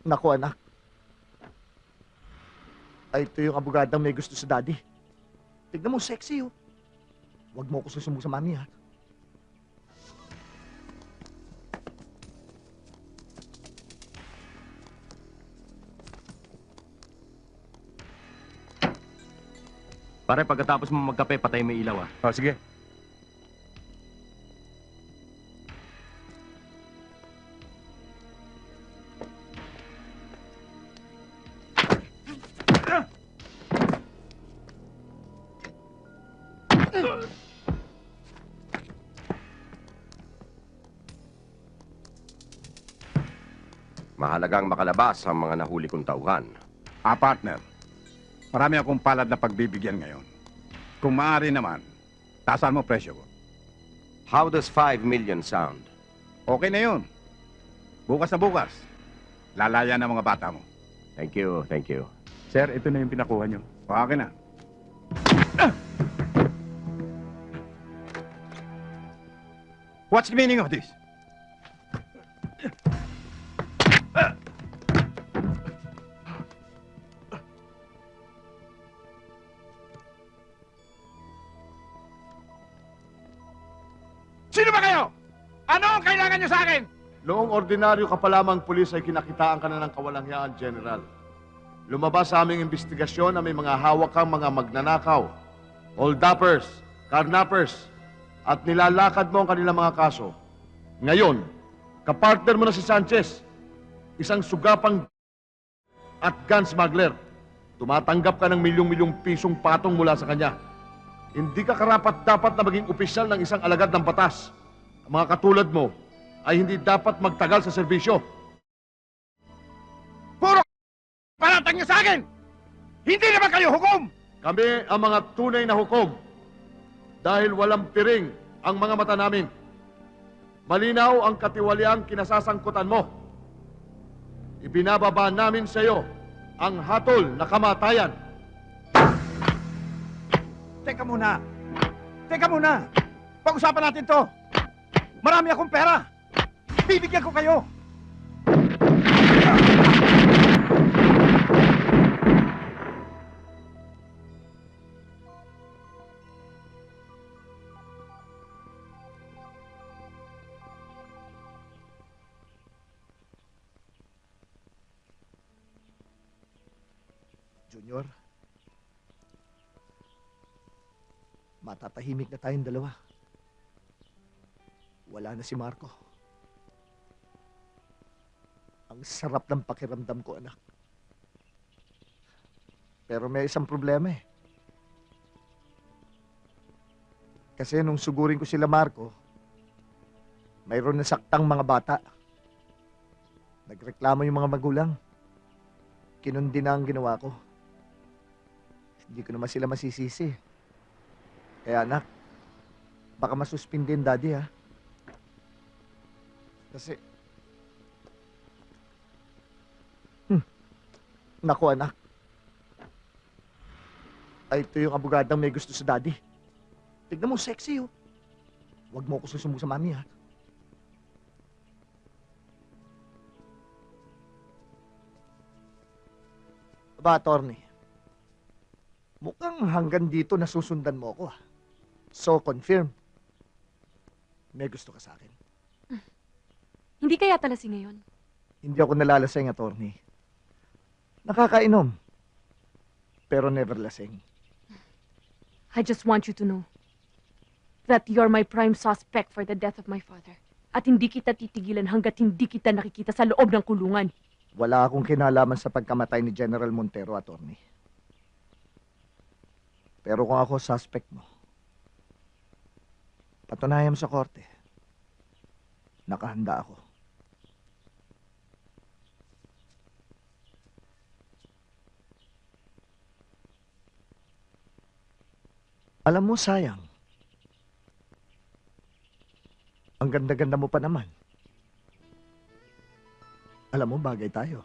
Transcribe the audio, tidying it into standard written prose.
Naku, anak. Ay, ito yung abogadang may gusto sa daddy. Tignan mo, sexy, oh. Huwag mo ko susumbong sa mami, ha? Pare, pagkatapos mo magkape, patay mo ilaw, ah. Oh, sige. Mahalagang makalabas ang mga nahuli kong tauhan. Partner. Marami akong palad na pagbibigyan ngayon. Kung maaari naman, tasan mo presyo ko. How does 5 million sound? Okay na yun. Bukas na bukas. Lalaya ng mga bata mo. Thank you, thank you. Sir, ito na yung pinakuha nyo. Okay na. What's the meaning of this? Sino ba kayo? Ano ang kailangan nyo sa akin? Noong ordinaryo ka pa lamang pulis ay kinakitaan ka na ng kawalangyaan, General. Lumabas sa aming investigasyon na may mga hawak kang mga magnanakaw, hold-uppers, carnappers, at nilalakad mo ang kanilang mga kaso. Ngayon, kapartner mo na si Sanchez, isang sugapang at gun smuggler. Tumatanggap ka ng milyong-milyong pisong patong mula sa kanya. Hindi ka karapat-dapat na maging opisyal ng isang alagad ng batas. Ang mga katulad mo ay hindi dapat magtagal sa serbisyo. Puro palatang nyo sa akin! Hindi naman kayo hukom! Kami ang mga tunay na hukom dahil walang piring ang mga mata namin. Malinaw ang katiwaliang kinasasangkutan mo. Ibinababa namin sa iyo ang hatol na kamatayan. Teka muna. Teka muna. Pag-usapan natin to. Marami akong pera. Bibigyan ko kayo. Junior, matatahimik na tayong dalawa. Wala na si Marco. Ang sarap ng pakiramdam ko, anak. Pero may isang problema eh. Kasi nung sugurin ko sila Marco, mayroon nasaktang mga bata. Nagreklamo yung mga magulang. Kinundi na ang ginawa ko. Hindi ko naman sila masisisi. Kaya anak, baka masuspindin daddy ha. Kasi... Naku anak. Ay, ito yung abogadang may gusto sa daddy. Tignan mo, sexy oh. Huwag mo ko susumbong sa mami ha. Ba, attorney? Mukhang hanggang dito nasusundan mo ako ah. So, confirm. May gusto ka sa akin. Hindi kaya talasing ngayon? Hindi ako nalalasing, attorney. Nakakainom. Pero never lasing. I just want you to know that you're my prime suspect for the death of my father. At hindi kita titigilan hanggat hindi kita nakikita sa loob ng kulungan. Wala akong kinalaman sa pagkamatay ni General Montero, attorney. Pero kung ako suspect mo, patunayan mo sa korte, nakahanda ako. Alam mo, sayang. Ang ganda-ganda mo pa naman. Alam mo, bagay tayo.